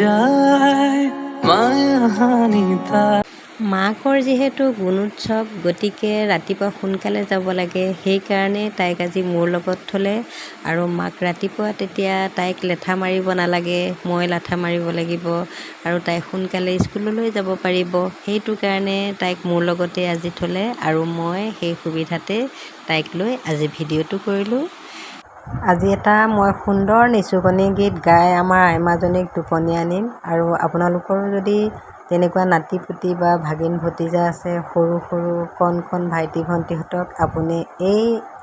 যায় মায়াহানিতা। মাকৰ যিহেতু গুণোৎসৱ, গতিকে ৰাতিপুৱা সোনকালে যাব লাগে। সেইকাৰণে তাইক আজি মোৰ লগত থ'লে আৰু মাক ৰাতিপুৱা তেতিয়া তাইক লেঠা মাৰিব নালাগে, মই লেঠা মাৰিব লাগিব আৰু তাই সোনকালে স্কুললৈ যাব পাৰিব। সেইটো কাৰণে তাইক মোৰ লগতে আজি থ'লে আৰু মই সেই সুবিধাতে তাইক লৈ আজি ভিডিঅ'টো কৰিলোঁ। আজি এটা মই সুন্দৰ নিচুকনি গীত গাই আমাৰ আইমাজনীক টোপনি আনিম। আৰু আপোনালোকৰো যদি তেনেকুৱা নাতি পুতি বা ভাগিন ভতিজা আছে, সৰু সৰু কণ কণ ভাইটি ভণ্টিহঁতক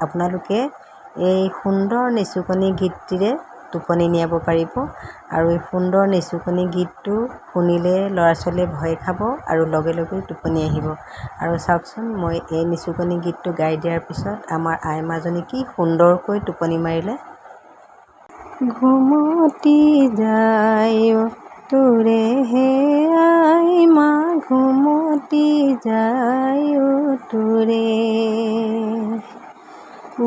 আপোনালোকে এই সুন্দৰ নিচুকনি গীতটিৰে টোপনি নিয়াব পাৰিব। আৰু এই সুন্দৰ নিচুকনি গীতটো শুনিলে ল'ৰা ছোৱালীয়ে ভয় খাব আৰু লগে লগে টোপনি আহিব। আৰু চাওকচোন, মই এই নিচুকনি গীতটো গাই দিয়াৰ পিছত আমাৰ আইমাজনী কি সুন্দৰকৈ টোপনি মাৰিলে। ঘুমতি যায় তোৰে হে আইমা, ঘুমতি যায় তোৰে,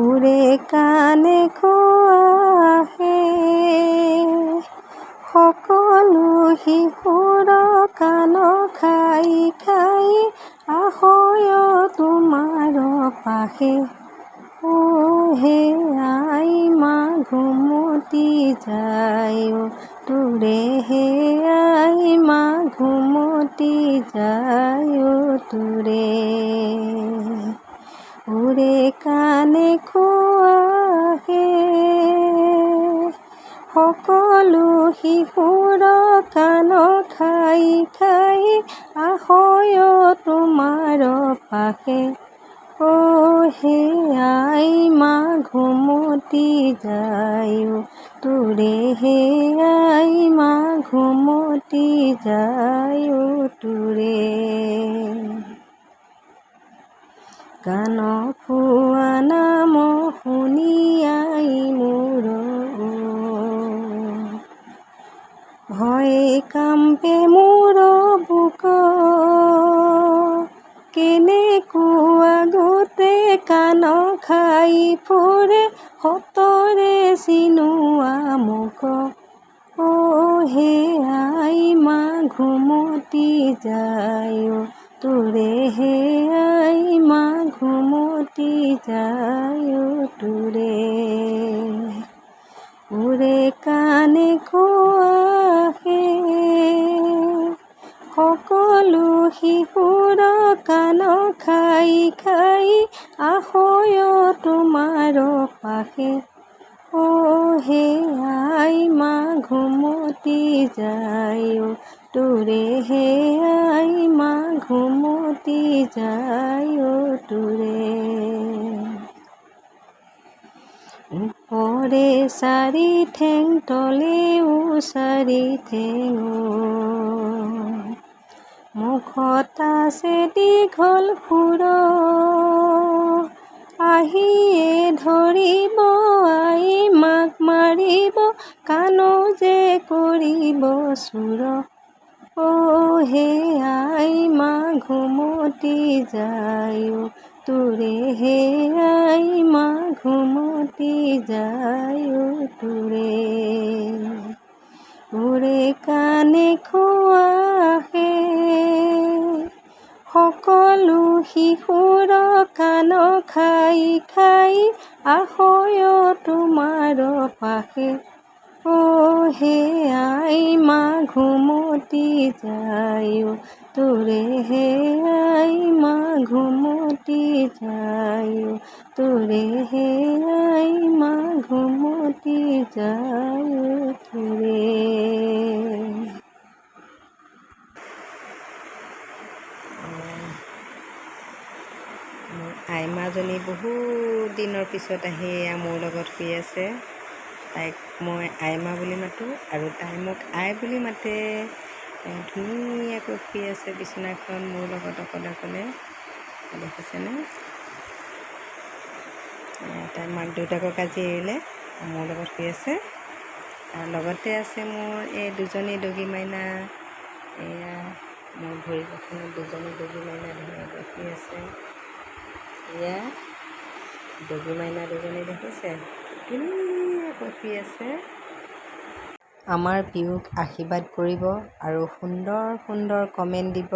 উৰে কাণে খোৱাহে সকলো শিশুৰ কাণ খাই খাই, আহয় তোমাৰ পাশে অ হে আইমা, ঘুমতি যায় তোৰে হে আইমা, ঘুমতি যায় তোৰে, উৰে কাণে খোৱাহে সকলো শিশুৰ কাণ খাই খাই, আহয় তোমাৰ পাশে অ হে আইমা, ঘুমতি যায় তোৰে হে আইমা, ঘুমতি যায় তোৰে, কাণ ফুৱা নাম শুনি আই মোৰ ভয়ে কাম্পে মোৰ বুক, কেনেকুৱা গোটে কাণ খাই ফুৰে সতৰে চিনোৱা মোক অ হে আইমা, ঘুমতি যায় তোৰে হে আইমা, ঘুমতি যায় তোৰে, উৰে কাণে খোৱাহে সকলো শিশুৰ কাণ খাই খাই, আহয় তোমাৰ পাশে অ হে আইমা, ঘুমতি যায় তোৰে হে আইমা, ঘুমতি যায় তোৰে, ওপৰে চাৰি ঠেং তলেও চাৰি ঠেং, মুখত আছে দীঘল শুৰ, আহিয়ে ধৰিব আইমাক মাৰিব, কাণ যে কৰিব চুৰ অ হে আইমা, ঘুমতি যায় তোৰে হে আইমা, ঘুমতি যায় তোৰে, উৰে কাণে খোৱাহে সকলো শিশুৰ কাণ খাই খাই, আহয় তোমাৰ পাশে অ হে আইমা, ঘুমতি যায় তোৰে হে আইমা, ঘুমতি যায় তোৰে হে আইমা, ঘুমতি যায় তোৰে। আইমাজনী বহুত দিনৰ পিছত আহি মোৰ লগত শুই আছে। তাইক মই আইমা বুলি মাতোঁ আৰু তাই মোক আই বুলি মাতে। ধুনীয়াকৈ শুই আছে বিচনাখন মোৰ লগত অকলে অকলে, দেখিছেনে? তাই মাক দেউতাকক আজি এৰিলে, মোৰ লগত শুই আছে। আৰু লগতে আছে মোৰ এই দুজনী দগী মাইনা। এয়া মোৰ ভৰি কাষত দুজনী দগী মাইনা ধুনীয়াকৈ শুই আছে। এয়া দগী মাইনা দুজনী দেখিছে, ধুনীয়াকৈ শুই আছে। আমাৰ পিউক আশীৰ্বাদ কৰিব আৰু সুন্দৰ সুন্দৰ কমেণ্ট দিব।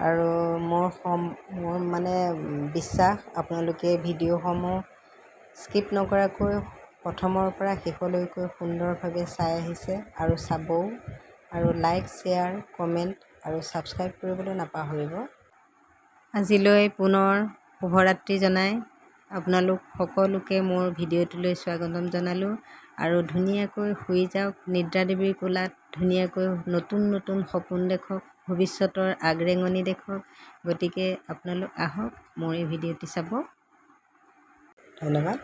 আৰু মোৰ মানে বিশ্বাস আপোনালোকে ভিডিঅ'সমূহ স্কিপ নকৰাকৈ প্ৰথমৰ পৰা শেষলৈকৈ সুন্দৰভাৱে চাই আহিছে আৰু চাবও। আৰু লাইক, শ্বেয়াৰ, কমেণ্ট আৰু ছাবস্ক্ৰাইব কৰিবলৈ নাপাহৰিব। আজিলৈ পুনৰ শুভৰাত্ৰি জনাই আপোনালোক সকলোকে মোৰ ভিডিঅ'টোলৈ স্বাগতম জনালোঁ। আৰু ধুনীয়াকৈ শুই যাওক, নিদ্ৰাদেৱীৰ কোলাত ধুনীয়াকৈ নতুন নতুন সপোন দেখক, ভৱিষ্যতৰ আগৰেঙনি দেখক। গতিকে আপোনালোক আহক মোৰ এই ভিডিঅ'টি চাব। ধন্যবাদ।